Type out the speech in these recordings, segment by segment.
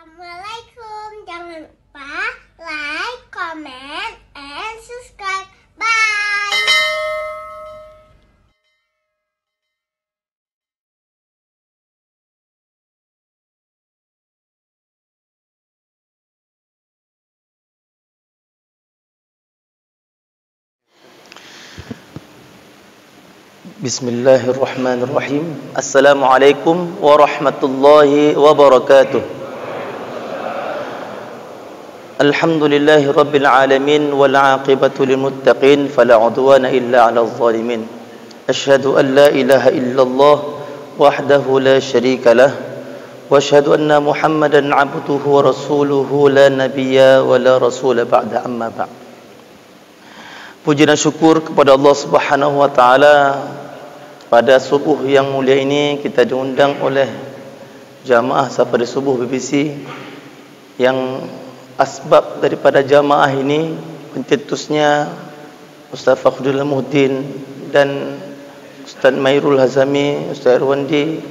Assalamualaikum. Jangan lupa like, comment, and subscribe. Bye. Bismillahirrahmanirrahim. Assalamualaikum warahmatullahi wabarakatuh. Alhamdulillahi rabbil alamin wal aqibatu lil muttaqin fala udwana illa 'alal zalimin. Asyhadu an la ilaha illallah wahdahu la syarika lah wa asyhadu anna Muhammadan 'abduhu wa rasuluhu la nabiyya wa la rasula ba'da, amma ba'd. Puji dan syukur kepada Allah Subhanahu wa taala. Pada subuh yang mulia ini kita diundang oleh jamaah Safari Subuh BBC, yang asbab daripada jamaah ini pencetusnya Ustaz Fakhrul Muhdin dan Ustaz Mairul Hazami, Ustaz Irwandi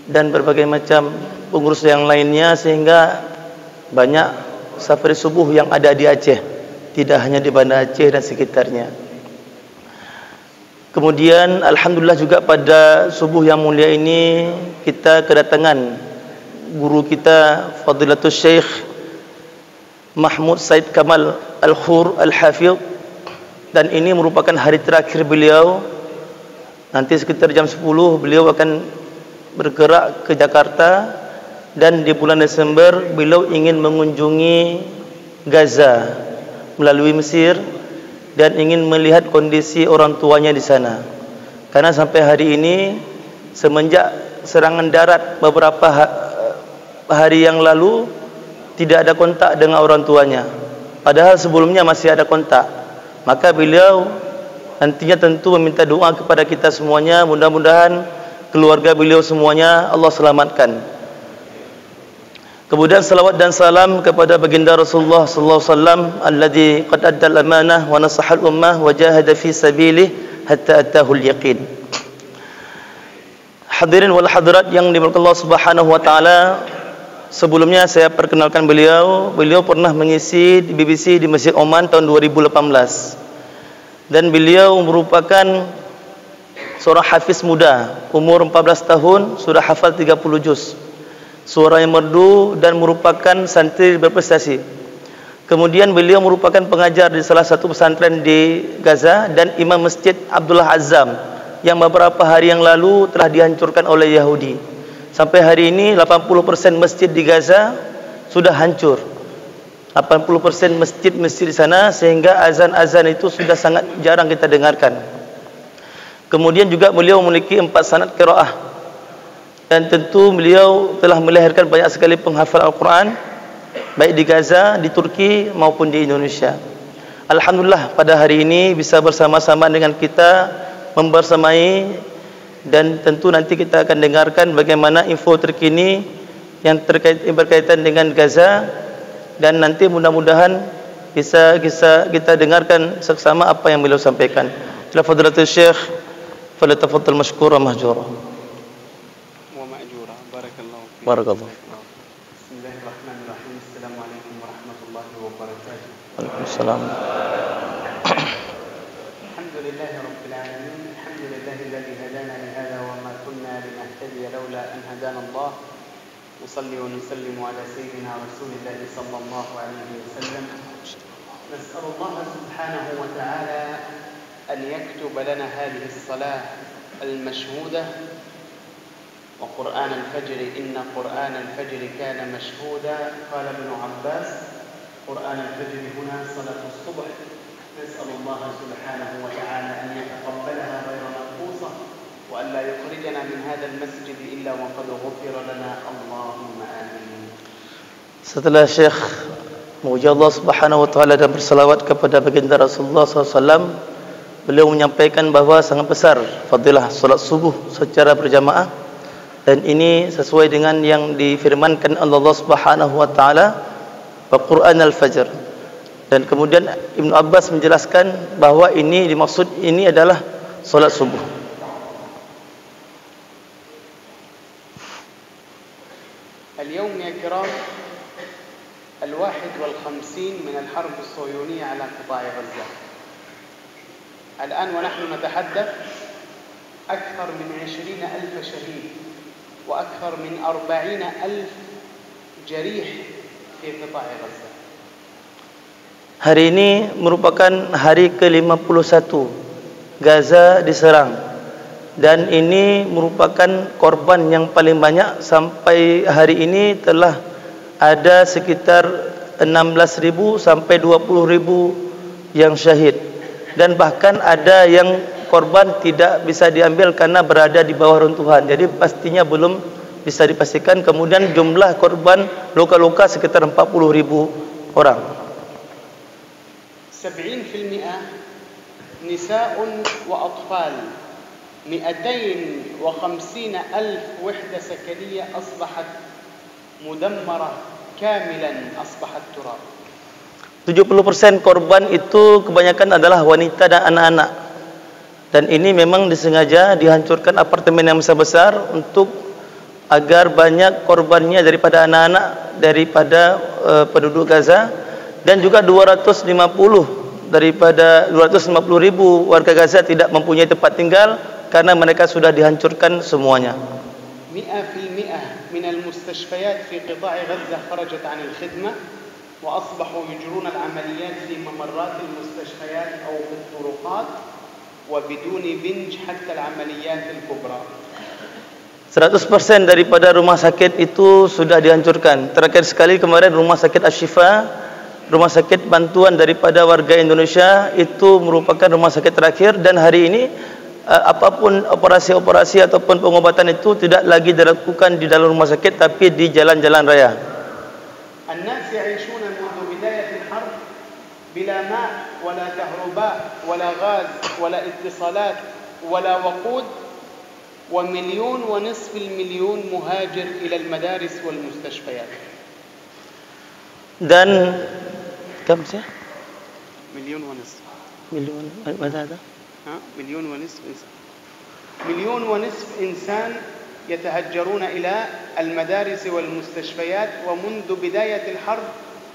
dan berbagai macam pengurus yang lainnya, sehingga banyak Safari Subuh yang ada di Aceh, tidak hanya di Banda Aceh dan sekitarnya. Kemudian alhamdulillah juga pada subuh yang mulia ini kita kedatangan guru kita Fadilatul Syekh Mahmud Said Kamal Al-Khur Al-Hafidh, dan ini merupakan hari terakhir beliau. Nanti sekitar jam 10 beliau akan bergerak ke Jakarta, dan di bulan Desember beliau ingin mengunjungi Gaza melalui Mesir dan ingin melihat kondisi orang tuanya di sana. Karena sampai hari ini, semenjak serangan darat beberapa hari yang lalu, tidak ada kontak dengan orang tuanya. Padahal sebelumnya masih ada kontak. Maka beliau nantinya tentu meminta doa kepada kita semuanya, mudah-mudahan keluarga beliau semuanya Allah selamatkan. Kemudian salawat dan salam kepada baginda Rasulullah sallallahu alaihi wasallam alladzi qad adda al-amanah wa nasaha al-ummah wa jahada fi sabilihi hatta atahu al-yaqin. Hadirin wal hadirat yang dimuliakan Allah Subhanahu wa taala, sebelumnya saya perkenalkan beliau. Beliau pernah mengisi di BBC di Masjid Oman tahun 2018. Dan beliau merupakan seorang hafiz muda, umur 14 tahun sudah hafal 30 juz. Suara yang merdu dan merupakan santri berprestasi. Kemudian beliau merupakan pengajar di salah satu pesantren di Gaza dan imam masjid Abdullah Azzam yang beberapa hari yang lalu telah dihancurkan oleh Yahudi. Sampai hari ini 80% masjid di Gaza sudah hancur. 80% masjid-masjid di sana, sehingga azan-azan itu sudah sangat jarang kita dengarkan. Kemudian juga beliau memiliki 4 sanad qiraah. Dan tentu beliau telah melahirkan banyak sekali penghafal Al-Quran, baik di Gaza, di Turki maupun di Indonesia. Alhamdulillah pada hari ini bisa bersama-sama dengan kita membersamai, dan tentu nanti kita akan dengarkan bagaimana info terkini yang berkaitan dengan Gaza, dan nanti mudah-mudahan bisa kita dengarkan seksama apa yang beliau sampaikan. Ila Fadilatul Syekh, falyatafaddal mashkura mahjura. Barakallahu. Bismillahirrahmanirrahim. Assalamualaikum warahmatullahi wabarakatuh. Waalaikumsalam. Alhamdulillahi rabbil alamin. Alhamdulillahi alladhi hadana li hadha wa ma kunna linahtadiya laula an hadana Allah. Nusalli wa nusallimu ala sayyidina Rasulillah sallallahu alaihi wasallam. Nas'alu Allah subhanahu wa ta'ala an yaktuba lana hadhihi as-salah al-mashhudah وقرآن الفجر إن قرآن الفجر كان مشهودا. قال ابن عباس قرآن الفجر هنا صلاة الصبح. نسأل الله سبحانه وتعالى أن يتقبلها غير منقوصة وأن لا يخرجنا من هذا المسجد إلا وقد غفر لنا. اللهم آمين. Setelah Syekh memuji Allah Subhanahu wa taala dan bersalawat kepada baginda Rasulullah SAW, beliau menyampaikan bahawa sangat besar fadilah salat subuh secara berjamaah. Dan ini sesuai dengan yang difirmankan Allah Subhanahu wa taala, wa Qur'an al-Fajr. Dan kemudian Ibn Abbas menjelaskan bahawa ini dimaksud ini adalah solat subuh. اليوم يا كرام ال51 من الحرب الصهيونية على قطاع غزة. الآن ونحن نتحدث أكثر من 20,000 شهيد وأكثر من 40,000 جريح في قطاع غزة. Hari ini merupakan hari ke-51 Gaza diserang, dan ini merupakan korban yang paling banyak. Sampai hari ini telah ada sekitar 16,000 sampai 20,000 yang syahid, dan bahkan ada yang korban tidak bisa diambil karena berada di bawah runtuhan. Jadi pastinya belum bisa dipastikan. Kemudian jumlah korban luka-luka sekitar 40,000 orang. 70% نساء وأطفال. 250,000 وحدة سكنية أصبحت مدمرة كاملا، أصبحت تراب. 70% korban itu kebanyakan adalah wanita dan anak-anak. Dan ini memang disengaja dihancurkan apartemen yang besar-besar untuk agar banyak korbannya daripada anak-anak, daripada penduduk Gaza, dan juga 250,000 warga Gaza tidak mempunyai tempat tinggal karena mereka sudah dihancurkan semuanya. 100% من المستشفيات في قطاع غزة خرجت عن الخدمة وأصبحوا يجرون العمليات في ممرات المستشفيات أو في الطرقات وبدون بنج حتى العمليات الكبرى. 100% daripada rumah sakit itu sudah dihancurkan. Terakhir sekali kemarin rumah sakit Ashifa, rumah sakit bantuan daripada warga Indonesia, itu merupakan rumah sakit terakhir, dan hari ini apapun operasi-operasi ataupun pengobatan itu tidak lagi dilakukan di dalam rumah sakit tapi di jalan-jalan raya. الناس يعيشون منذ بداية الحرب بلا ماء ولا كهرباء ولا غاز ولا اتصالات ولا وقود، و1.5 مليون مهاجر إلى المدارس والمستشفيات. Dan كم sih? 1.5 مليون. مليون ماذا هذا؟ 1.5 مليون إنسان يتهجرون إلى المدارس والمستشفيات، ومنذ بداية الحرب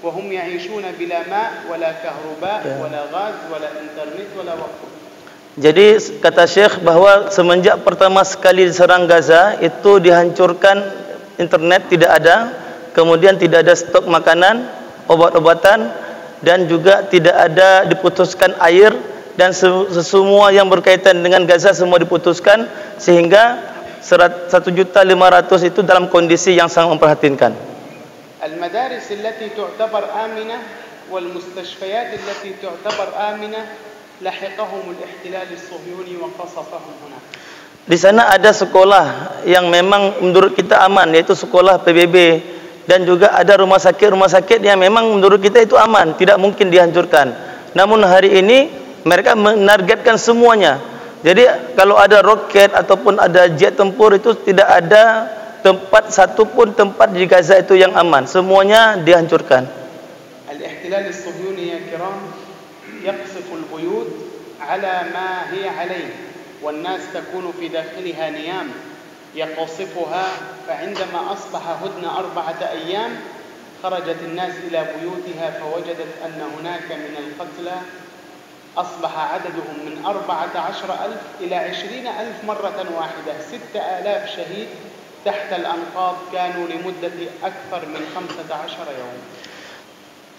وهم يعيشون بلا ماء ولا كهرباء ولا غاز ولا إنترنت ولا وقود. Jadi kata Syekh bahwa semenjak pertama sekali diserang Gaza itu dihancurkan, internet tidak ada, kemudian tidak ada stok makanan, obat-obatan, dan juga tidak ada diputuskan air, dan semua yang berkaitan dengan Gaza semua diputuskan, sehingga 1.500.000 itu dalam kondisi yang sangat memprihatinkan. المدارس التي تعتبر آمنة والمستشفيات التي تعتبر آمنة لحقهم الاحتلال الصهيوني وقصفهم هناك. Di sana ada sekolah yang memang menurut kita aman, yaitu sekolah PBB, dan juga ada rumah sakit yang memang menurut kita itu aman, tidak mungkin dihancurkan. Namun hari ini mereka menargetkan semuanya. Jadi kalau ada roket ataupun ada jet tempur itu tidak ada satupun tempat di Gaza itu yang aman, semuanya dihancurkan. الاحتلال الصهيوني يا كرام يقصف البيوت على ما هي عليه والناس تكون في داخلها نيام، يقصفها. فعندما أصبح هدنة 4 أيام خرجت الناس إلى بيوتها فوجدت أن هناك من القتلى أصبح عددهم من 14,000 إلى 20,000 مرة واحدة. 6,000 شهيد تحت الأنقاض كانوا لمدة أكثر من 15 يوم.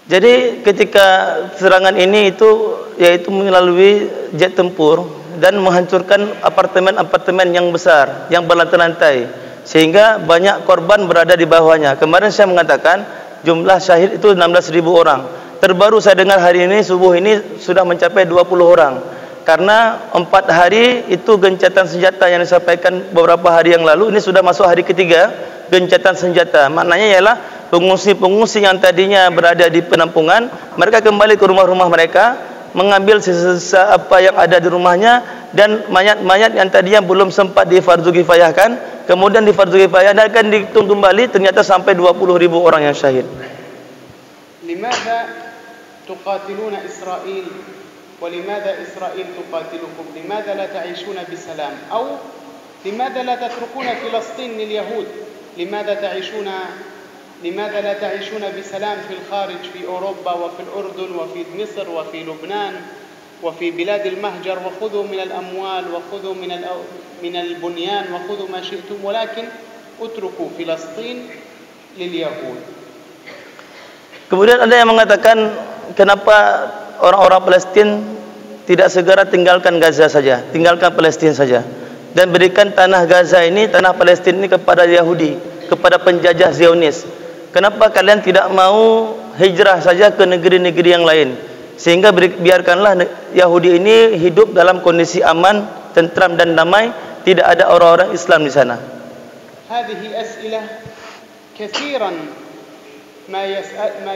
Jadi ketika serangan ini yaitu melalui jet tempur dan menghancurkan apartemen-apartemen yang besar yang berlantai-lantai, sehingga banyak korban berada di bawahnya. Kemarin saya mengatakan jumlah syahid itu 16,000 orang. Terbaru saya dengar hari ini subuh ini sudah mencapai 20 orang. Karena 4 hari itu gencatan senjata yang disampaikan beberapa hari yang lalu, ini sudah masuk hari ketiga gencatan senjata. Maknanya ialah pengungsi-pengungsi yang tadinya berada di penampungan, mereka kembali ke rumah-rumah mereka, mengambil sisa apa yang ada di rumahnya, dan mayat-mayat yang tadinya belum sempat difardhu kifayahkan, kemudian difardhu kifayah dan akan dihitung kembali, ternyata sampai 20.000 orang yang syahid. لماذا تقاتلون إسرائيل ولماذا إسرائيل تقاتلكم؟ لماذا لا تعيشون بسلام؟ أو لماذا لا تتركون فلسطين لليهود؟ لماذا تعيشون لماذا لا تعيشون بسلام في الخارج في أوروبا وفي الأردن وفي مصر وفي لبنان وفي بلاد المهجر وخذوا من الأموال وخذوا من البنيان وخذوا ما شئتم ولكن اتركوا فلسطين لليهود. Kemudian ada yang mengatakan kenapa orang-orang Palestina tidak segera tinggalkan Gaza saja, tinggalkan Palestina saja dan berikan tanah Gaza ini, tanah Palestina ini kepada Yahudi, kepada penjajah Zionis. Kenapa kalian tidak mau hijrah saja ke negeri-negeri yang lain? Sehingga biarkanlah Yahudi ini hidup dalam kondisi aman, tentram dan damai, tidak ada orang-orang Islam di sana. هذه أسئلة كثيرا ما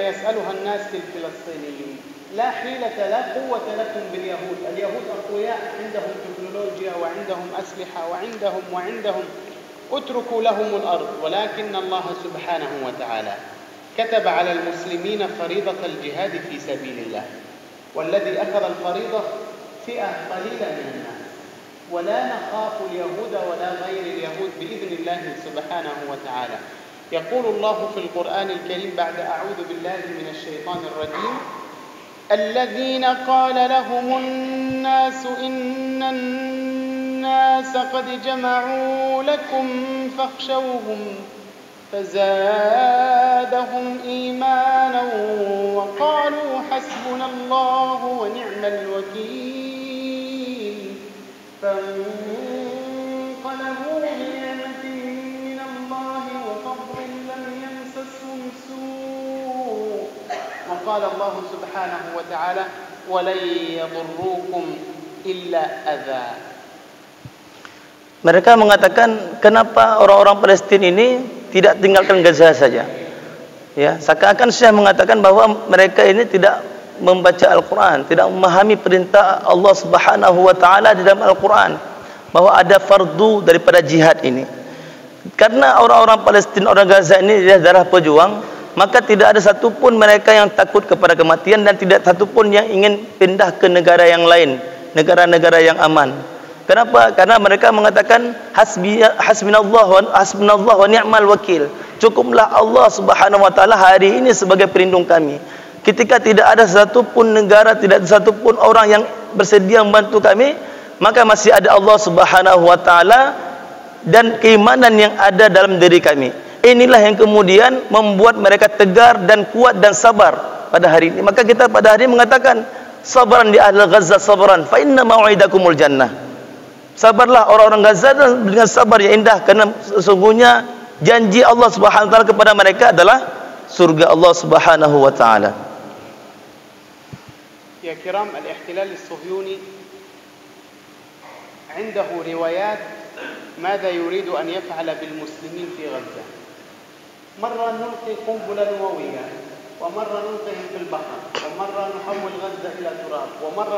يسألها الناس الفلسطينيين. لا حيلة لا قوة لكم باليهود. اليهود أقوياء، عندهم تكنولوجيا وعندهم أسلحة وعندهم اتركوا لهم الأرض. ولكن الله سبحانه وتعالى كتب على المسلمين فريضة الجهاد في سبيل الله، والذي أخذ الفريضة فئة قليلة من الناس، ولا نخاف اليهود ولا غير اليهود بإذن الله سبحانه وتعالى. يقول الله في القرآن الكريم بعد أعوذ بالله من الشيطان الرجيم: الذين قال لهم الناس إن الناس قد جمعوا لكم فاخشوهم فزادهم إيمانا وقالوا حسبنا الله ونعم الوكيل فانقلبوا بنعمة من الله وفضل لم يمسسهم سوء وقال الله سبحانه وتعالى ولن يضروكم إلا أذى. Mereka mengatakan kenapa orang-orang Palestina ini tidak tinggalkan Gaza saja. Ya, seakan-akan Syekh mengatakan bahwa mereka ini tidak membaca Al-Quran, tidak memahami perintah Allah Subhanahu wa taala di dalam Al-Quran bahwa ada fardu daripada jihad ini. Karena orang-orang Palestina, orang Gaza ini adalah darah pejuang, maka tidak ada satupun mereka yang takut kepada kematian dan tidak satupun yang ingin pindah ke negara yang lain, negara-negara yang aman. Kenapa? Karena mereka mengatakan hasbunallah wa ni'mal wakil. Cukuplah Allah Subhanahu wa taala hari ini sebagai pelindung kami. Ketika tidak ada satupun negara, tidak ada satupun orang yang bersedia membantu kami, maka masih ada Allah Subhanahu wa taala dan keimanan yang ada dalam diri kami. Inilah yang kemudian membuat mereka tegar dan kuat dan sabar pada hari ini. Maka kita pada hari ini mengatakan sabran di ahli Gaza sabran fa inna mau'idakumul jannah. Sabarlah orang-orang Gaza dengan sabar yang indah, karena sesungguhnya janji Allah Subhanahu wa taala kepada mereka adalah surga Allah Subhanahu wa taala. Ya kiram, al-ihtilal as-Suhyuni عنده روايات ماذا يريد أن يفعل بالمسلمين في غزة. مرة نلقي قنبلة نووية، ومرة نلقيهم في البحر، ومرة نحول غزة إلى تراب، ومرة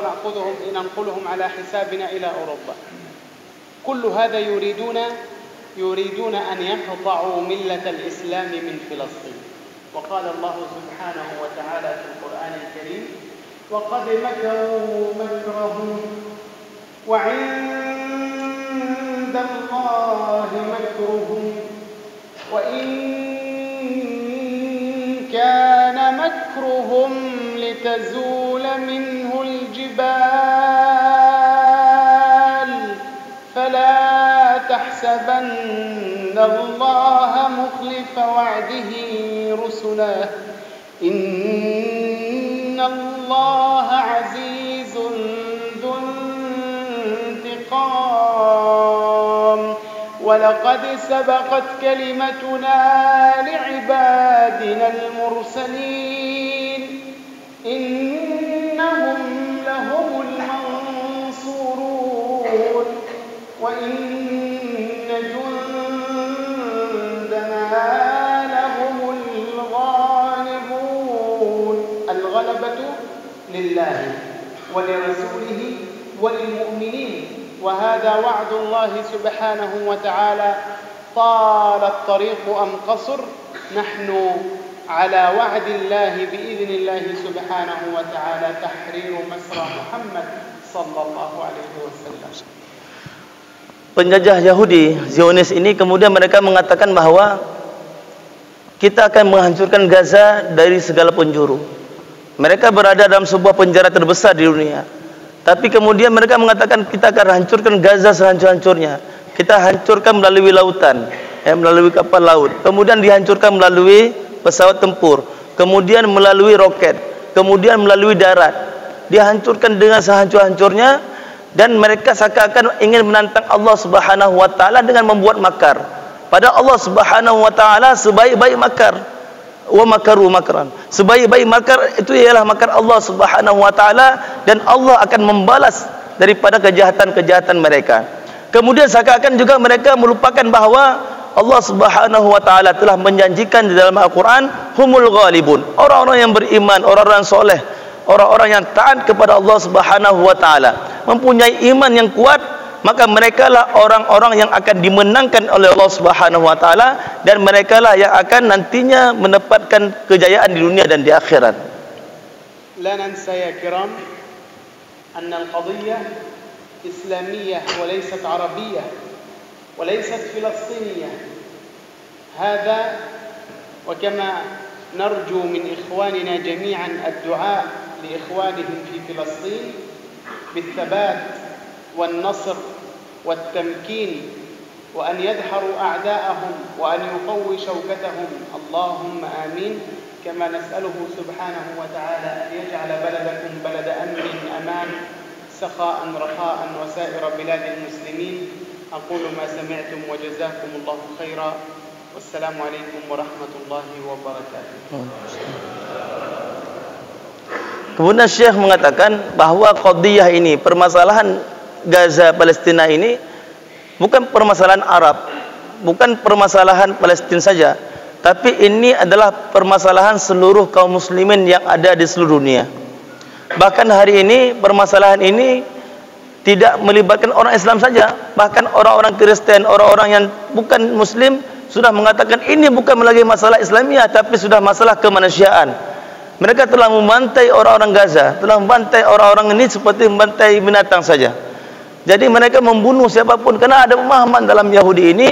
ننقلهم على حسابنا إلى أوروبا. كل هذا يريدون أن يقطعوا ملة الإسلام من فلسطين. وقال الله سبحانه وتعالى في القرآن الكريم: وقد مكروا مكرهم وعند الله مكرهم وإن كان مكرهم لتزول منه الجبال فلا تحسبن الله مخلف وعده رسله إن الله عزيز ذو انتقام ولقد سبقت كلمتنا لعبادنا المرسلين إنهم لهم المنصورون وإن جندنا لهم الغالبون. الغلبة لله ولرسوله وللمؤمنين، وهذا وعد الله سبحانه وتعالى. طال الطريق أم قصر، نحن على وعد الله بإذن الله سبحانه وتعالى تحرير مسرى محمد صلى الله عليه وسلم. Penjajah Yahudi Zionis ini kemudian mereka mengatakan bahwa kita akan menghancurkan Gaza dari segala penjuru. Mereka berada dalam sebuah penjara terbesar di dunia. Tapi kemudian mereka mengatakan kita akan hancurkan Gaza sehancur-hancurnya. Kita hancurkan melalui lautan, melalui kapal laut. Kemudian dihancurkan melalui pesawat tempur. Kemudian melalui roket. Kemudian melalui darat. Dihancurkan dengan sehancur-hancurnya. Dan mereka seakan-akan ingin menantang Allah Subhanahu wa taala dengan membuat makar. Padahal Allah Subhanahu wa taala sebaik-baik makar. Wa makaru makran. Sebaik-baik makar itu ialah makar Allah Subhanahu wa taala, dan Allah akan membalas daripada kejahatan-kejahatan mereka. Kemudian seakan-akan juga mereka melupakan bahawa Allah Subhanahu wa taala telah menjanjikan di dalam Al-Quran, humul ghalibun, orang-orang yang beriman, orang-orang soleh, orang-orang yang taat kepada Allah Subhanahu wa taala, mempunyai iman yang kuat, maka merekalah orang-orang yang akan dimenangkan oleh Allah Subhanahu wa taala, dan merekalah yang akan nantinya mendapatkan kejayaan di dunia dan di akhirat. La nansa ya kiram anna al-qadiyah islamiyah wa laysat arabiyyah wa laysat filastiniyah. Hadha wa kama narju min ikhwanina jami'an ad-du'a li ikhwanihim fi Filastin bil-thabat والنصر والتمكين وأن يدحروا أعداءهم وأن يقوي شوكتهم. اللهم آمين. كما نسأله سبحانه وتعالى أن يجعل بلدكم بلد أمن أمان سخاء رخاء وسائر بلاد المسلمين. أقول ما سمعتم وجزاكم الله خيرا والسلام عليكم ورحمة الله وبركاته. Kemudian Syekh mengatakan bahawa qadiyah ini, permasalahan Gaza Palestina ini bukan permasalahan Arab, bukan permasalahan Palestina saja, tapi ini adalah permasalahan seluruh kaum muslimin yang ada di seluruh dunia. Bahkan hari ini permasalahan ini tidak melibatkan orang Islam saja, bahkan orang-orang Kristen, orang-orang yang bukan muslim sudah mengatakan ini bukan lagi masalah Islamiah, tapi sudah masalah kemanusiaan. Mereka telah membantai orang-orang Gaza, telah membantai orang-orang ini seperti membantai binatang saja. Jadi mereka membunuh siapapun, karena ada pemahaman dalam Yahudi ini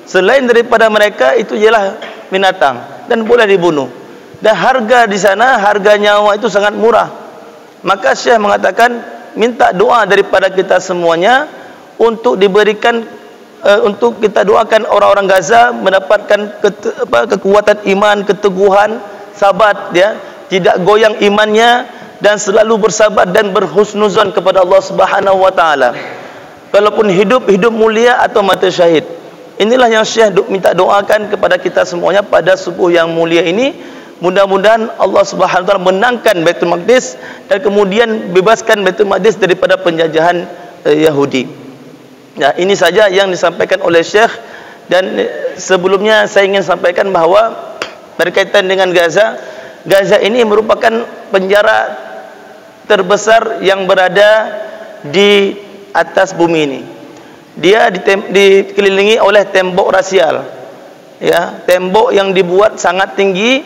selain daripada mereka itu ialah binatang dan boleh dibunuh. Dan harga di sana, harga nyawa itu sangat murah. Maka Syekh mengatakan minta doa daripada kita semuanya untuk diberikan, untuk kita doakan orang-orang Gaza mendapatkan kekuatan iman, keteguhan, sabat, ya, tidak goyang imannya, dan selalu bersabar dan berhusnuzon kepada Allah Subhanahu wa taala. Walaupun hidup mulia atau mati syahid. Inilah yang Syekh minta doakan kepada kita semuanya pada subuh yang mulia ini. Mudah-mudahan Allah Subhanahu wa taala menangkan Baitul Maqdis dan kemudian bebaskan Baitul Maqdis daripada penjajahan Yahudi. Ya, ini saja yang disampaikan oleh Syekh. Dan sebelumnya saya ingin sampaikan bahawa berkaitan dengan Gaza, Gaza ini merupakan penjara terbesar yang berada di atas bumi ini. Dia dikelilingi oleh tembok rasial, ya, tembok yang dibuat sangat tinggi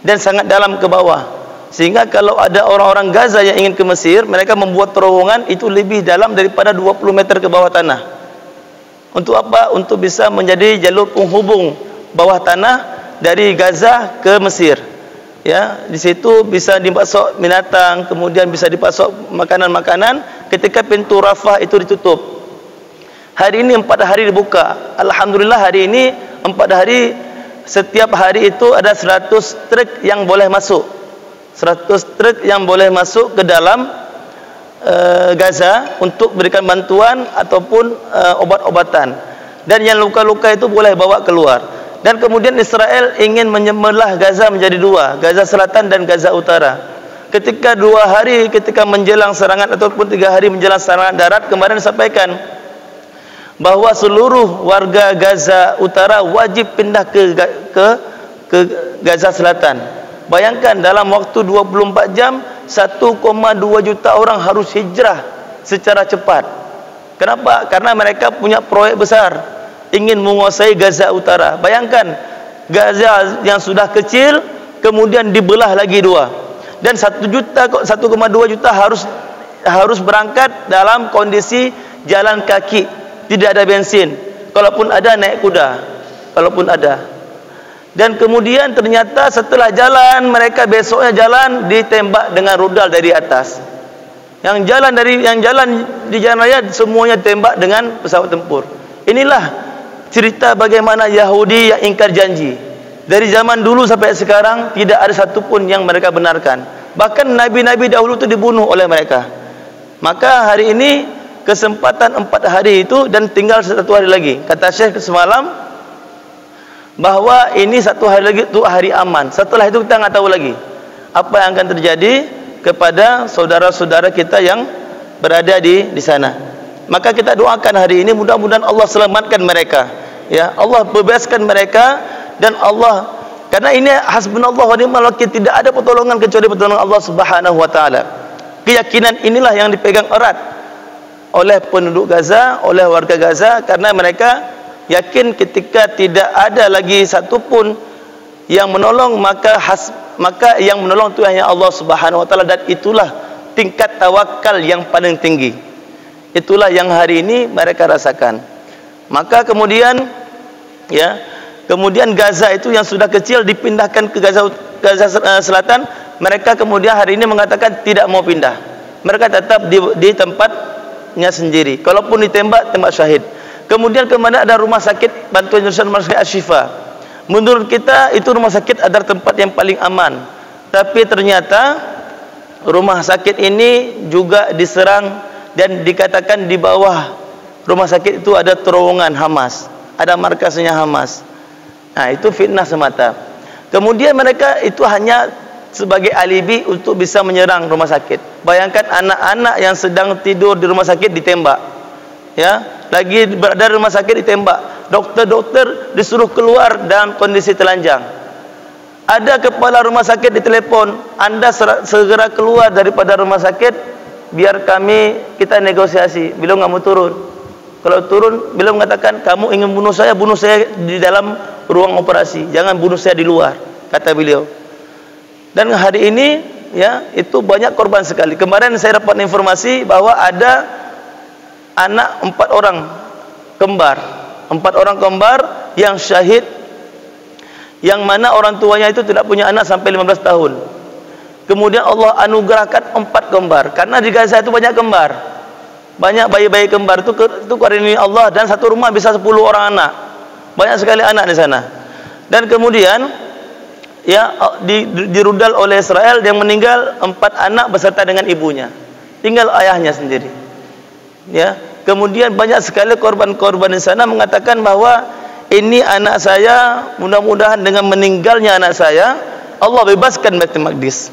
dan sangat dalam ke bawah, sehingga kalau ada orang-orang Gaza yang ingin ke Mesir, mereka membuat terowongan itu lebih dalam daripada 20 meter ke bawah tanah. Untuk apa? Untuk bisa menjadi jalur penghubung bawah tanah dari Gaza ke Mesir. Ya, di situ bisa dipasok binatang, kemudian bisa dipasok makanan-makanan ketika pintu Rafah itu ditutup. Hari ini 4 hari dibuka. Alhamdulillah hari ini 4 hari, setiap hari itu ada 100 truk yang boleh masuk. 100 truk yang boleh masuk ke dalam Gaza untuk berikan bantuan ataupun obat-obatan. Dan yang luka-luka itu boleh bawa keluar. Dan kemudian Israel ingin menyembelah Gaza menjadi 2, Gaza Selatan dan Gaza Utara. Ketika 2 hari ketika menjelang serangan ataupun 3 hari menjelang serangan darat, kemarin disampaikan bahawa seluruh warga Gaza Utara wajib pindah ke Gaza Selatan. Bayangkan dalam waktu 24 jam 1,2 juta orang harus hijrah secara cepat. Kenapa? Karena mereka punya proyek besar, ingin menguasai Gaza Utara. Bayangkan Gaza yang sudah kecil kemudian dibelah lagi 2, dan 1,2 juta harus berangkat dalam kondisi jalan kaki, tidak ada bensin, kalaupun ada naik kuda, kalaupun ada. Dan kemudian ternyata setelah jalan, mereka besoknya jalan ditembak dengan rudal dari atas. Yang jalan di jalan raya semuanya tembak dengan pesawat tempur. Inilah cerita bagaimana Yahudi yang ingkar janji. Dari zaman dulu sampai sekarang tidak ada satupun yang mereka benarkan. Bahkan nabi-nabi dahulu itu dibunuh oleh mereka. Maka hari ini kesempatan 4 hari itu dan tinggal 1 hari lagi. Kata Syekh semalam bahwa ini 1 hari lagi itu hari aman. Setelah itu kita nggak tahu lagi apa yang akan terjadi kepada saudara-saudara kita yang berada di sana. Maka kita doakan hari ini mudah-mudahan Allah selamatkan mereka. Ya, Allah bebaskan mereka dan Allah, karena ini hasbunallahu wa ni'mal wakil, tidak ada pertolongan kecuali pertolongan Allah Subhanahu wa taala. Keyakinan inilah yang dipegang erat oleh penduduk Gaza, oleh warga Gaza, karena mereka yakin ketika tidak ada lagi satupun yang menolong, maka yang menolong itu hanya Allah Subhanahu wa taala, dan itulah tingkat tawakal yang paling tinggi. Itulah yang hari ini mereka rasakan. Maka kemudian Gaza itu yang sudah kecil dipindahkan ke Gaza Selatan, mereka kemudian hari ini mengatakan tidak mau pindah. Mereka tetap di tempatnya sendiri. Kalaupun ditembak, tembak syahid. Kemudian kemana ada rumah sakit Bantuan Indonesia, rumah sakit Ashifa. Menurut kita itu rumah sakit adalah tempat yang paling aman. Tapi ternyata rumah sakit ini juga diserang dan dikatakan di bawah rumah sakit itu ada terowongan Hamas, ada markasnya Hamas. Nah, itu fitnah semata. Kemudian mereka itu hanya sebagai alibi untuk bisa menyerang rumah sakit. Bayangkan anak-anak yang sedang tidur di rumah sakit ditembak. Ya, lagi berada di rumah sakit ditembak. Dokter-dokter disuruh keluar dalam kondisi telanjang. Ada kepala rumah sakit ditelepon, Anda segera keluar daripada rumah sakit, biar kita negosiasi. Beliau nggak mau turun. Kalau turun, beliau mengatakan, kamu ingin bunuh saya di dalam ruang operasi, jangan bunuh saya di luar, kata beliau. Dan hari ini itu banyak korban sekali. Kemarin saya dapat informasi bahwa ada anak 4 orang kembar yang syahid, yang mana orang tuanya itu tidak punya anak sampai 15 tahun. Kemudian Allah anugerahkan 4 kembar, karena di Gaza itu banyak kembar, banyak bayi-bayi kembar itu karunia Allah, dan satu rumah bisa 10 orang anak, banyak sekali anak di sana. Dan kemudian dirudal oleh Israel, yang meninggal 4 anak beserta dengan ibunya, tinggal ayahnya sendiri. Kemudian banyak sekali korban-korban di sana mengatakan bahwa ini anak saya, mudah-mudahan dengan meninggalnya anak saya Allah bebaskan Baitul Maqdis.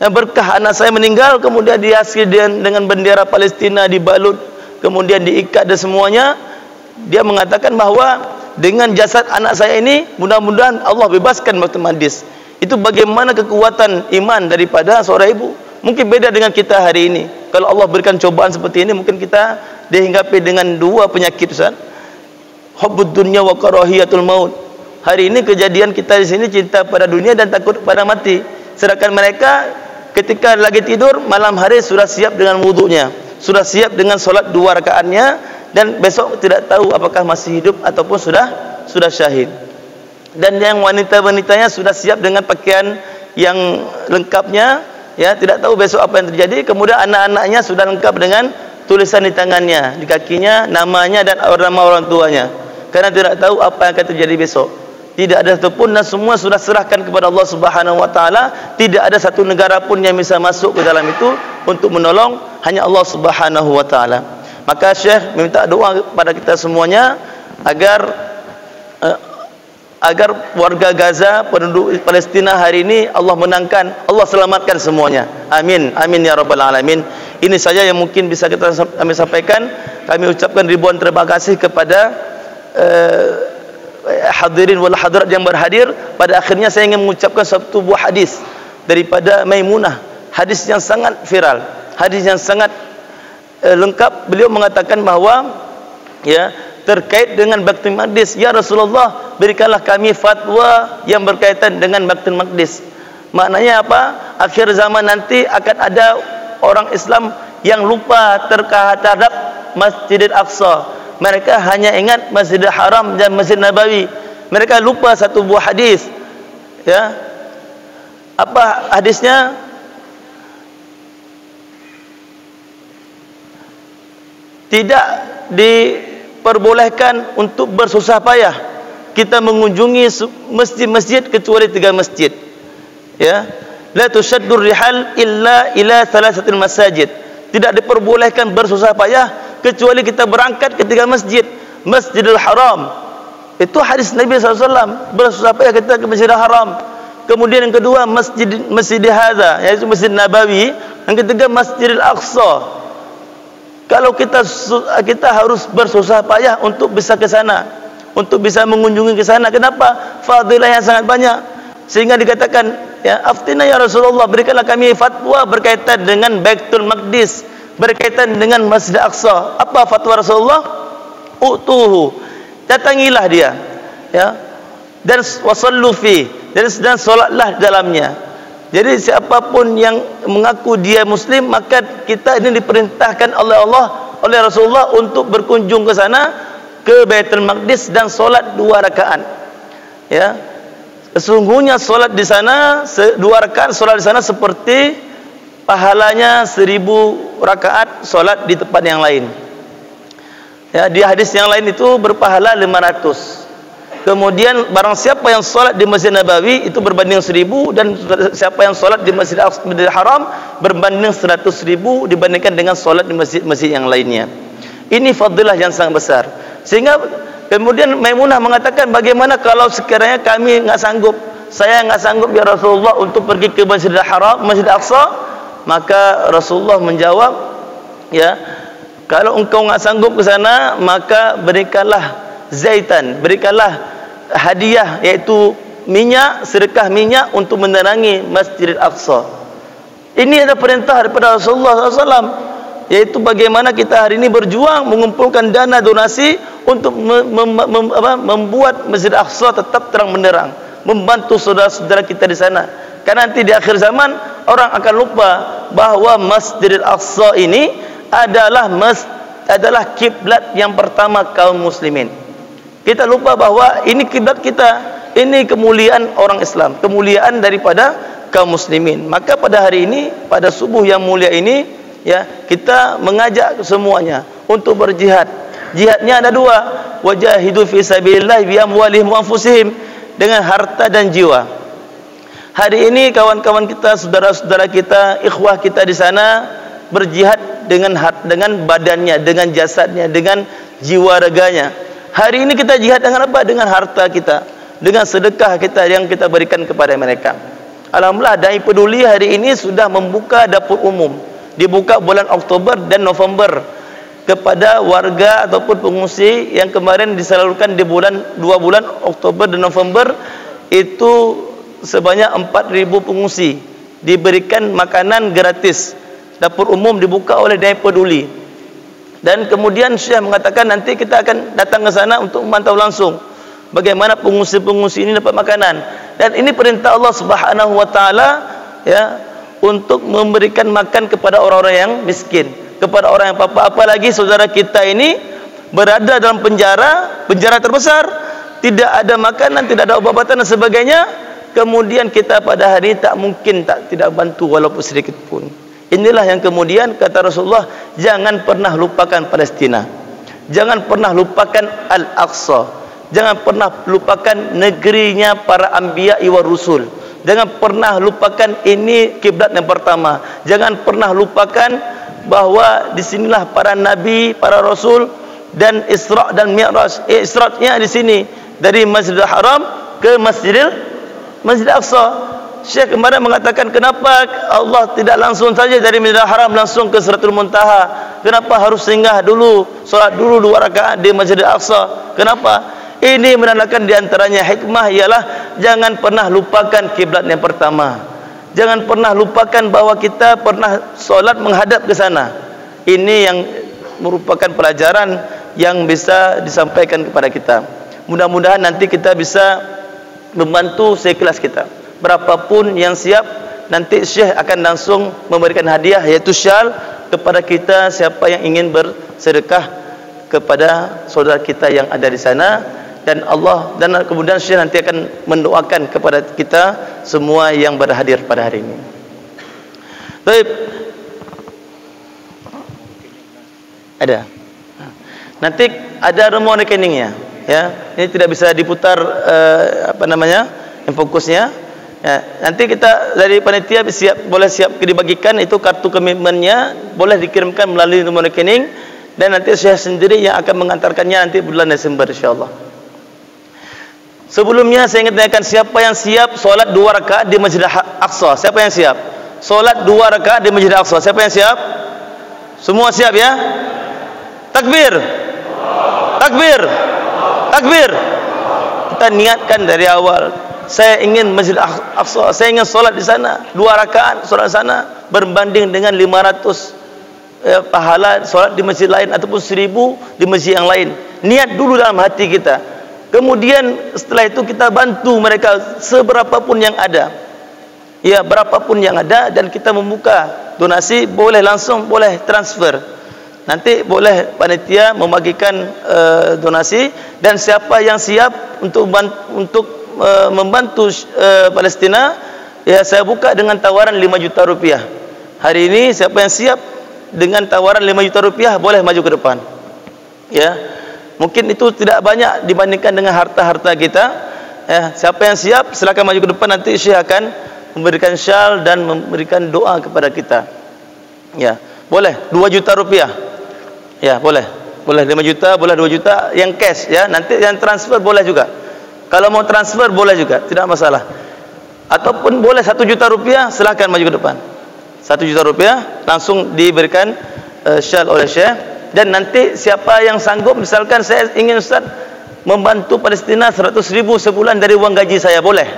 Berkah anak saya meninggal, kemudian dihiasi dengan bendera Palestina, dibalut, kemudian diikat dan semuanya. Dia mengatakan bahwa dengan jasad anak saya ini mudah-mudahan Allah bebaskan Baitul Maqdis. Itu bagaimana kekuatan iman daripada seorang ibu. Mungkin beda dengan kita hari ini. Kalau Allah berikan cobaan seperti ini, mungkin kita dihinggapi dengan 2 penyakit, Ustaz. Hubbud dunya wa karahiyatul maut. Hari ini kejadian kita di sini cinta pada dunia dan takut pada mati. Sedangkan mereka ketika lagi tidur malam hari sudah siap dengan wudunya, sudah siap dengan solat 2 rakaatnya, dan besok tidak tahu apakah masih hidup ataupun sudah syahid. Dan yang wanita-wanitanya sudah siap dengan pakaian yang lengkapnya, tidak tahu besok apa yang terjadi. Kemudian anak-anaknya sudah lengkap dengan tulisan di tangannya, di kakinya, namanya dan nama orang tuanya, karena tidak tahu apa yang akan terjadi besok. Tidak ada satupun, dan semua sudah serahkan kepada Allah Subhanahu wa taala. Tidak ada satu negara pun yang bisa masuk ke dalam itu untuk menolong, hanya Allah Subhanahu wa taala. Maka Syekh meminta doa kepada kita semuanya agar warga Gaza, penduduk Palestina hari ini Allah menangkan, Allah selamatkan semuanya. Amin, amin ya rabbal alamin. Ini saja yang mungkin bisa kami sampaikan. Kami ucapkan ribuan terima kasih kepada hadirin wal hadirat yang berhadir. Pada akhirnya saya ingin mengucapkan satu buah hadis daripada Maimunah, hadis yang sangat viral, hadis yang sangat lengkap. Beliau mengatakan bahwa terkait dengan Baitul Maqdis, ya Rasulullah, berikanlah kami fatwa yang berkaitan dengan Baitul Maqdis. Maknanya apa? Akhir zaman nanti akan ada orang Islam yang lupa terhadap Masjidil Aqsa. Mereka hanya ingat Masjidil Haram dan Masjid Nabawi. Mereka lupa satu buah hadis. Ya. Apa hadisnya? Tidak diperbolehkan untuk bersusah payah kita mengunjungi masjid-masjid kecuali 3 masjid. Ya. La tushaddur rihal illa ila thalathatil masajid. Tidak diperbolehkan bersusah payah kecuali kita berangkat ke 3 masjid. Masjidil Haram. Itu hadis Nabi SAW. Bersusah payah kita ke Masjidil Haram. Kemudian yang kedua Masjid Hadza, yaitu Masjid Nabawi. Yang ketiga Masjidil Aqsa. Kalau kita harus bersusah payah untuk bisa ke sana, untuk bisa mengunjungi ke sana. Kenapa? Fadilah yang sangat banyak. Sehingga dikatakan, ya, aftina ya Rasulullah, berikanlah kami fatwa berkaitan dengan Baitul Maqdis, berkaitan dengan Masjid Aqsa. Apa fatwa Rasulullah? Utuhu, datangilah dia, ya, dan wasallu fi, dan solatlah dalamnya. Jadi siapapun yang mengaku dia Muslim, maka kita ini diperintahkan oleh Allah, oleh Rasulullah untuk berkunjung ke sana, ke Baitul Maqdis, dan solat 2 rakaat. Ya, sesungguhnya solat di sana 2 rakaat solat di sana seperti pahalanya 1000 rakaat solat di tempat yang lain. Ya, di hadis yang lain itu berpahala 500. Kemudian barang siapa yang solat di Masjid Nabawi itu berbanding 1000, dan siapa yang solat di Masjidil Haram berbanding 100.000 dibandingkan dengan solat di masjid-masjid yang lainnya. Ini fadilah yang sangat besar. Sehingga kemudian Maimunah mengatakan, bagaimana kalau sekiranya kami enggak sanggup, saya enggak sanggup ya Rasulullah untuk pergi ke Masjidil Haram, Masjidil Aqsa? Maka Rasulullah menjawab, ya, kalau engkau enggak sanggup ke sana, maka berikanlah zaitan, berikanlah hadiah, yaitu minyak, sedekah minyak untuk menerangi Masjidil Aqsa. Ini ada perintah daripada Rasulullah SAW, yaitu bagaimana kita hari ini berjuang mengumpulkan dana donasi untuk membuat Masjidil Aqsa tetap terang benderang, membantu saudara-saudara kita di sana. Karena nanti di akhir zaman orang akan lupa bahwa Masjidil Aqsa ini adalah kiblat yang pertama kaum muslimin. Kita lupa bahwa ini kiblat kita, ini kemuliaan orang Islam, kemuliaan daripada kaum muslimin. Maka pada hari ini, pada subuh yang mulia ini, ya, kita mengajak semuanya untuk berjihad. Jihadnya ada 2, wajahidu fi sabilillah bi amwalihim wa anfusihim, dengan harta dan jiwa. Hari ini kawan-kawan kita, saudara-saudara kita, ikhwah kita di sana berjihad dengan badannya, dengan jasadnya, dengan jiwa raganya. Hari ini kita jihad dengan apa? Dengan harta kita, dengan sedekah kita yang kita berikan kepada mereka. Alhamdulillah, Dai Peduli hari ini sudah membuka dapur umum. Dibuka bulan Oktober dan November kepada warga ataupun pengungsi yang kemarin disalurkan di 2 bulan Oktober dan November. Itu sebanyak 4.000 pengungsi diberikan makanan gratis. Dapur umum dibuka oleh Dai Peduli. Dan kemudian Syekh mengatakan nanti kita akan datang ke sana untuk memantau langsung bagaimana pengungsi-pengungsi ini dapat makanan. Dan ini perintah Allah Subhanahu wa taala, ya, untuk memberikan makan kepada orang-orang yang miskin, kepada orang yang apa-apa. Apalagi saudara kita ini berada dalam penjara terbesar, tidak ada makanan, tidak ada obat-obatan dan sebagainya. Kemudian kita pada hari ini tak mungkin tidak bantu walaupun sedikit pun. Inilah yang kemudian kata Rasulullah, jangan pernah lupakan Palestina, jangan pernah lupakan Al-Aqsa, jangan pernah lupakan negerinya para anbiya wa rusul, jangan pernah lupakan ini kiblat yang pertama, jangan pernah lupakan bahwa disinilah para nabi, para rasul, dan Isra dan Mi'raj. Isra-nya di sini dari Masjidil Haram ke Masjid Aqsa. Syekh kemarin mengatakan, kenapa Allah tidak langsung saja dari Masjidil Haram langsung ke Sidratul Muntaha? Kenapa harus singgah dulu, solat dulu 2 rakaat di Masjidil Aqsa? Kenapa? Ini menandakan diantaranya hikmah ialah jangan pernah lupakan kiblat yang pertama. Jangan pernah lupakan bahwa kita pernah solat menghadap ke sana. Ini yang merupakan pelajaran yang bisa disampaikan kepada kita. Mudah-mudahan nanti kita bisa membantu seikhlas kita. Berapapun yang siap, nanti Syekh akan langsung memberikan hadiah, yaitu syal, kepada kita siapa yang ingin bersedekah kepada saudara kita yang ada di sana. dan Allah, dan kemudian Syekh nanti akan mendoakan kepada kita semua yang berhadir pada hari ini. Baik. Ada. Nanti ada remote rekeningnya, ya. Ini tidak bisa diputar fokusnya. Ya, nanti kita dari panitia boleh siap dibagikan itu kartu komitmennya, boleh dikirimkan melalui remote rekening, dan nanti Syekh sendiri yang akan mengantarkannya nanti bulan Desember insyaallah. Sebelumnya saya ingin tanyakan, siapa yang siap solat 2 rakaat di Masjid Aqsa? Siapa yang siap? Solat 2 rakaat di Masjid Aqsa. Siapa yang siap? Semua siap ya? Takbir. Takbir. Takbir. Kita niatkan dari awal, saya ingin Masjid Aqsa, saya ingin solat di sana 2 rakaat solat di sana berbanding dengan 500 pahala solat di masjid lain ataupun 1000 di masjid yang lain. Niat dulu dalam hati kita. Kemudian setelah itu kita bantu mereka seberapapun yang ada. Ya, berapapun yang ada, dan kita membuka donasi, boleh langsung, boleh transfer. Nanti boleh panitia membagikan donasi, dan siapa yang siap untuk membantu Palestina, ya saya buka dengan tawaran 5 juta rupiah. Hari ini siapa yang siap dengan tawaran 5 juta rupiah boleh maju ke depan. Ya. Mungkin itu tidak banyak dibandingkan dengan harta-harta kita. Ya, siapa yang siap silakan maju ke depan, nanti Syekh akan memberikan syal dan memberikan doa kepada kita. Ya, boleh 2 juta rupiah. Ya, boleh. Boleh 5 juta, boleh 2 juta yang cash ya. Nanti yang transfer boleh juga. Kalau mau transfer boleh juga, tidak masalah. Ataupun boleh 1 juta rupiah, silakan maju ke depan. 1 juta rupiah langsung diberikan syal oleh Syekh. Dan nanti siapa yang sanggup, misalkan saya ingin Ustaz membantu Palestina 100.000 sebulan dari uang gaji saya, boleh.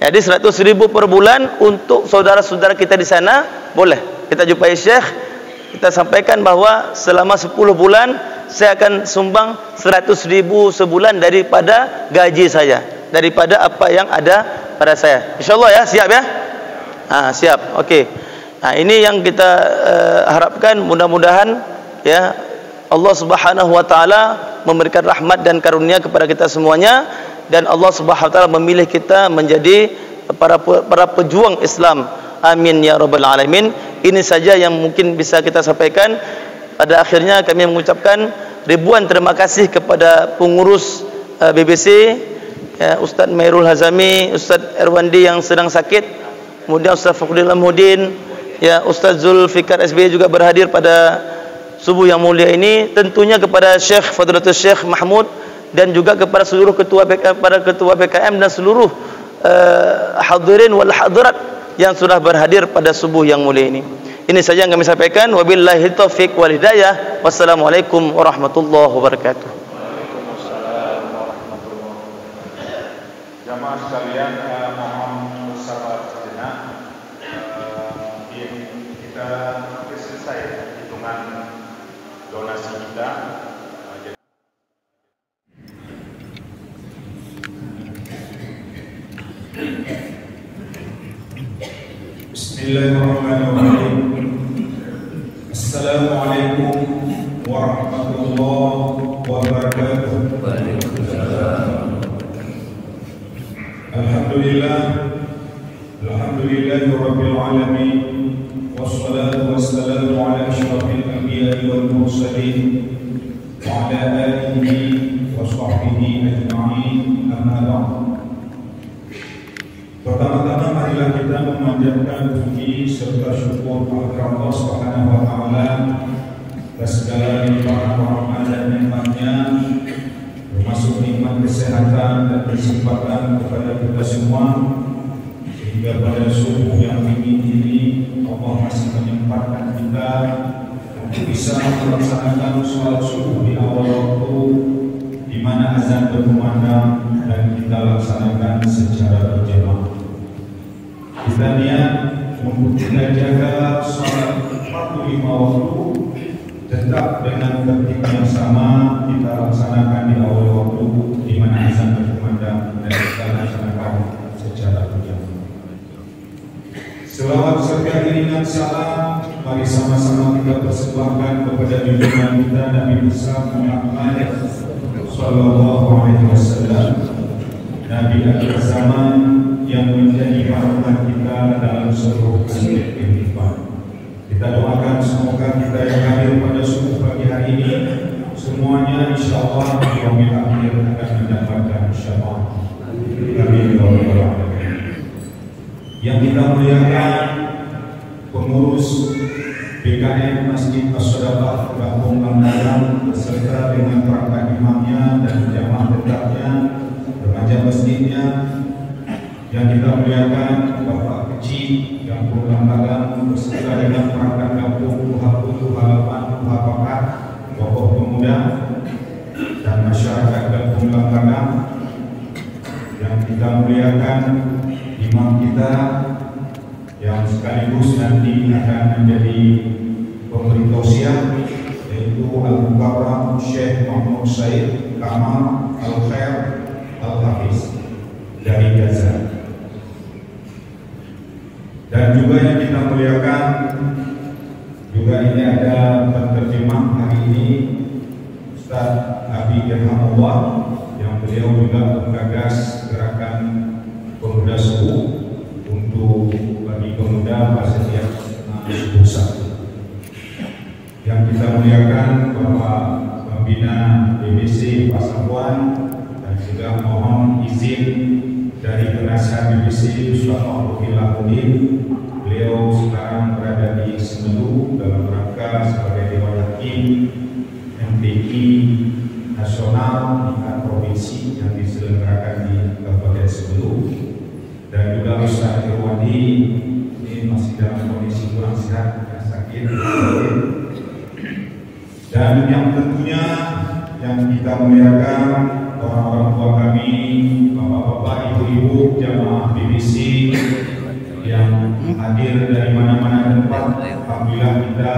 Jadi 100.000 per bulan untuk saudara-saudara kita di sana, boleh. Kita jumpai Syekh, kita sampaikan bahwa selama 10 bulan saya akan sumbang 100.000 sebulan daripada gaji saya, daripada apa yang ada pada saya. InsyaAllah ya, siap ya? Siap, okey. Nah, ini yang kita harapkan, mudah-mudahan ya Allah Subhanahu wa taala memberikan rahmat dan karunia kepada kita semuanya, dan Allah Subhanahu wa taala memilih kita menjadi para pejuang Islam. Amin ya rabbal alamin. Ini saja yang mungkin bisa kita sampaikan. Pada akhirnya kami mengucapkan ribuan terima kasih kepada pengurus BBC, ya, Ustaz Mairul Hazami, Ustaz Erwandi yang sedang sakit, kemudian Ustaz Fakhrudin Lamudin, ya, Ustaz Zulfikar SB juga berhadir pada subuh yang mulia ini. Tentunya kepada Syekh Fadilatul Syekh Mahmud, dan juga kepada seluruh ketua BKM dan seluruh hadirin wal hadirat yang sudah berhadir pada subuh yang mulia ini. Ini saja yang kami sampaikan. Wabillahi taufiq wal hidayah. Wassalamualaikum warahmatullahi wabarakatuh. Waalaikumsalam warahmatullahi wabarakatuh. Jamaah sekalian, mohon bersabar sejenak. Kita selesai hitungan donasi kita. Bismillahirrahmanirrahim. Assalamualaikum warahmatullahi wabarakatuh. Alhamdulillah, alhamdulillahirabbil alamin. Wassalatu wassalamu ala asyrafil anbiya'i wal mursalin wa ala alihi wa sahbihi ajma'in. Amma ba'd. Pertama-tama marilah kita memanjatkan puji serta syukur kepada Allah Subhanahu wa taala atas segala limpahan rahmat dan nikmat-Nya, termasuk nikmat kesehatan dan kesempatan kepada kita semua, sehingga pada subuh yang dingin ini Allah masih menyempatkan kita untuk bisa melaksanakan sholat subuh di awal waktu, di mana azan berkumandang dan kita laksanakan secara berjamaah. Kita niat untuk kita jaga sholat 45 waktu tetap dengan tertib yang sama kita laksanakan di awal waktu, di mana azan berkumandang dan kita laksanakan secara berjamaah. Selawat serta iringan salam mari sama-sama kita persembahkan kepada junjungan kita Nabi besar Muhammad Sallallahu Alaihi Wasallam, Nabi akhir zaman yang menjadi panutan kita dalam seluruh aspek kehidupan. Kita doakan semoga kita yang hadir pada subuh pagi hari ini semuanya insyaallah di yaumil akhir akan mendapatkan syafaat. Amin ya rabbal alamin. Yang kita muliakan pengurus BKM Masjid As-Sadaqah Kampung Langgaran beserta dengan perangkat imamnya dan jamaah tetapnya, remaja masjidnya, yang kita muliakan Bapak Kecil Kampung Langgaran beserta dengan perangkat kampung Tuhaku, Halaman, Tuhapakat, Bapak Pemuda dan masyarakat Kampung Langgaran, yang kita muliakan imam kita yang sekaligus nanti akan menjadi pemberi tausiah, yaitu Al-Mukarram Syekh Mahmud Said Kamal Al-Khair Al-Hafiz dari Gaza. Dan juga yang kita muliakan, juga ini ada penterjemah hari ini Ustaz Abi Irhamullah, yang beliau juga menggagas gerakan pemuda subuh untuk bagi pemuda bersedia berusaha. Yang kita muliakan Bapak Pembina BBC Pak Safwan, dan juga mohon izin dari penasihat BBC Ustaz Abdullah. Beliau sekarang berada di Semelu dalam rangka sebagai Dewan Hakim MPI Nasional tingkat provinsi yang diselenggarakan di Kabupaten Semelu. Dan juga Ustaz Irwandi ini masih dalam kondisi kurang sehat, sakit. Dan yang tentunya yang kita muliakan orang-orang tua kami, bapak-bapak, ibu-ibu, jamaah BBC yang hadir dari mana-mana tempat. Alhamdulillah kita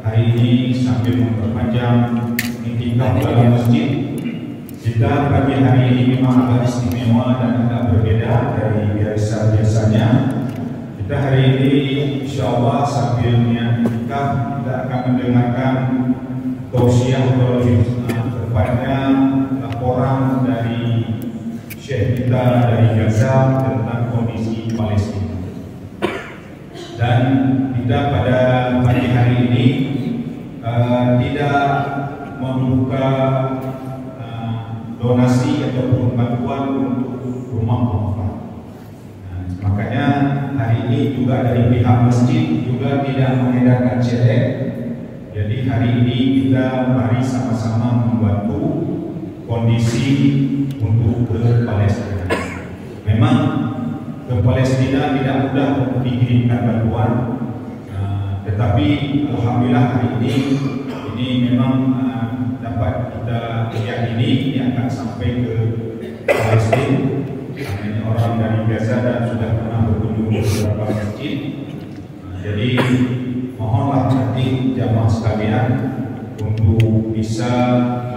hari ini sambil memperpanjang iktikaf dalam masjid. Kita pagi hari ini memang agak istimewa dan agak berbeda dari biasanya. Kita hari ini insyaallah sambil iktikaf kita akan mendengarkan tausiah atau lebih tepatnya laporan dari Syekh kita dari Gaza tentang kondisi Palestina. Dan kita pada pagi hari ini tidak membuka donasi ataupun bantuan untuk rumah pompa. Makanya hari ini juga dari pihak masjid juga tidak mengedarkan celek. Jadi hari ini kita mari sama-sama membantu kondisi untuk ke Palestina. Memang ke Palestina tidak mudah untuk dikirimkan bantuan, tetapi alhamdulillah hari ini memang dapat kita yakini ini akan sampai ke Palestina. Ini orang dari Gaza dan sudah pernah berkunjung ke beberapa masjid. Jadi mohonlah nanti jamaah sekalian untuk bisa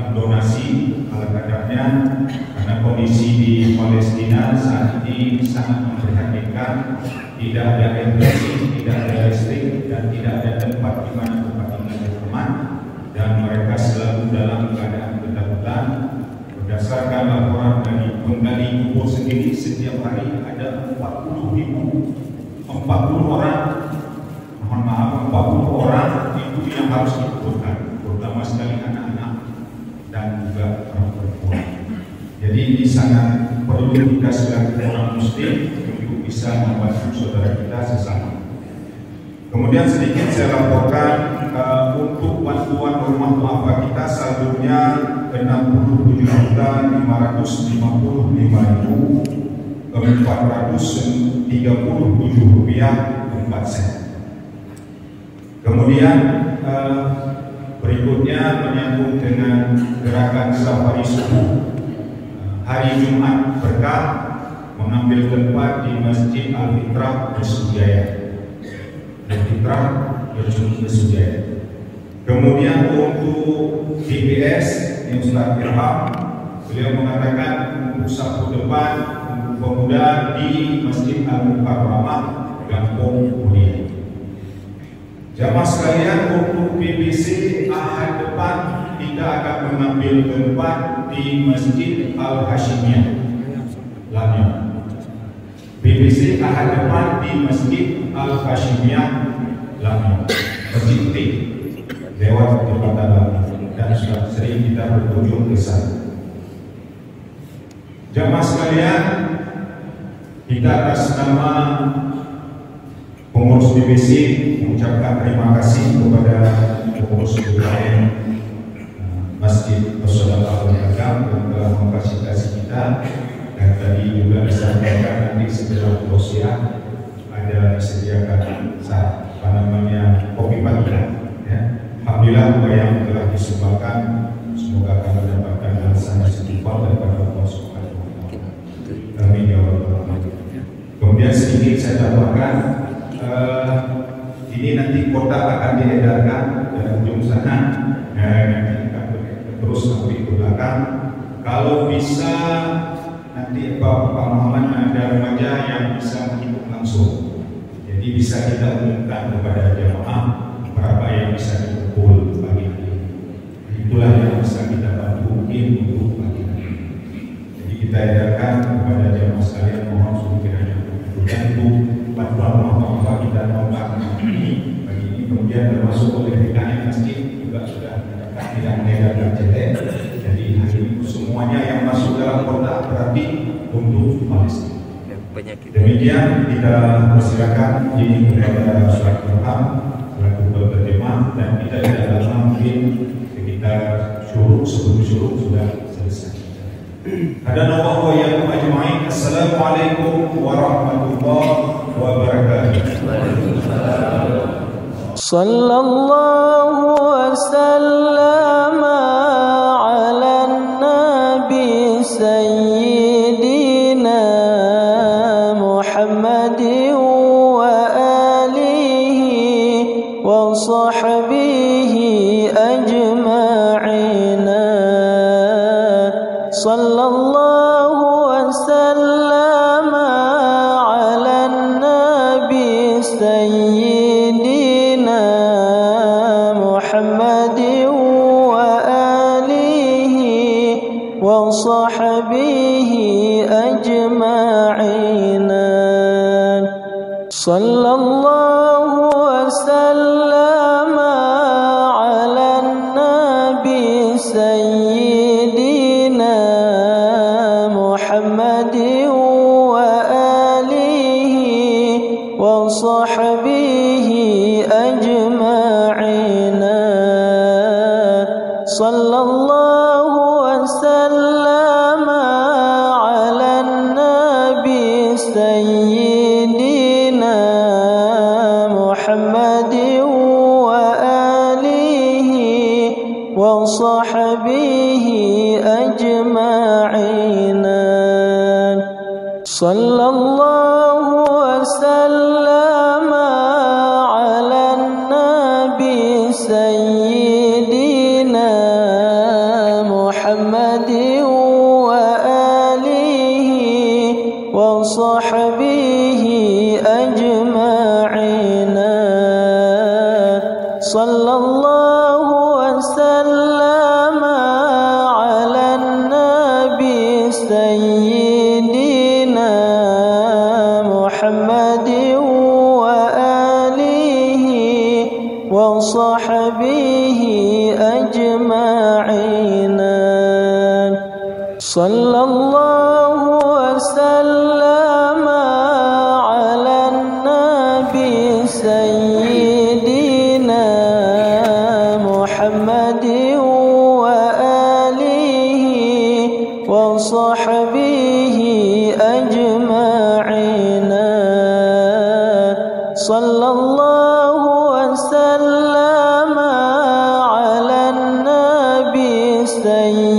mendonasi ala kadarnya, karena kondisi di Palestina saat ini sangat memprihatinkan. Tidak ada air bersih, tidak ada listrik, dan tidak ada tempat di mana tempat tinggal teman, dan mereka selalu dalam keadaan ketakutan. Berdasarkan laporan dari penggali kubur sendiri, setiap hari ada 40 orang, mohon maaf, 40 orang itu yang harus dikuburkan, terutama sekali anak-anak dan juga orang perempuan. Jadi ini sangat perlu kita sebagai orang muslim untuk bisa membantu saudara kita sesama. Kemudian sedikit saya laporkan untuk bantuan rumah duafa kita saldonya 67.437.437 rupiah 4 sen. Kemudian berikutnya menyambung dengan gerakan safari subuh hari Jumat berkah mengambil tempat di Masjid Al-Fitrah Besujaya. Al-Fitrah Besujaya. Kemudian untuk DPS yang Ustaz Irham, beliau mengatakan untuk Sabtu depan untuk pemuda di Masjid Al-Mukarramah Kampung Mulia. Jamaah sekalian, untuk BBC Ahad depan kita akan mengambil tempat di Masjid Al-Hashimiyah Lamia. BBC ahad depan di Masjid Al-Hashimiyah Lamia, Masjid T, lewat jembatan Lamia, dan sudah sering kita berkunjung ke sana. Jamaah sekalian, kita atas nama pengurus BBC mengucapkan terima kasih kepada pengurus wilayah Masjid As-Sadaqah Al-Agam yang telah memfasilitasi kita, dan tadi juga disampaikan nanti setelah tausiah ada disediakan kopi pagi ya. Alhamdulillah yang telah disumbangkan, semoga akan mendapatkan balasan istighfar daripada Allah Subhanahu wa taala. Amin ya rabbal alamin. Kemudian sedikit saya tambahkan, ini nanti kotak akan diedarkan dari ujung sana, nanti akan terus sampai ke belakang. Kalau bisa nanti Pak Muhammad ada remaja yang bisa menghitung langsung, jadi bisa kita umumkan kepada jamaah berapa yang bisa dikumpul pagi hari. Itulah yang bisa kita bantu mungkin untuk pagi hari. Jadi kita edarkan kepada jamaah sekalian, mohon sungguh kiranya untuk bantuan kita nombak ini pagi ini. Kemudian termasuk oleh PKM masjid juga sudah tidak mengedarkan CT. Jadi hari ini semuanya yang masuk dalam kotak berarti untuk Palestina. Demikian kita persilakan ini kepada Ustaz Ilham selaku berterjemah, dan kita tidak lama mungkin sekitar sebelum syuruk sudah selesai. Hadanallah wa iyyakum ajma'in. Assalamualaikum warahmatullahi wabarakatuh. Sallallahu wasallam ala nabi sayyidina Muhammadin wa alihi wa sahbihi ajma'ina. Sallallahu wasallam ala nabi sayyidina Muhammadin wa alihi wa sahbihi ajma'ina. Sallallahu wasallam ala nabi sayyidina Muhammadin wa alihi wa sahbihi ajma'ina. Sallallahu wasallam ala nabi sayyidina Muhammadin wa alihi wa sahbihi ajma'ina. Sallallahu wasallam ala nabi sayyidina Muhammadin wa alihi wa sahbihi ajma'ina. Sallallahu wasallam ala nabi sayyidina Muhammadin wa alihi wa sahbihi ajma'ina. Sallallahu wasallam ala nabi sayyidina Muhammadin wa alihi wa sahbihi ajma'ina. Sallallahu wasallam ala nabi sayyidina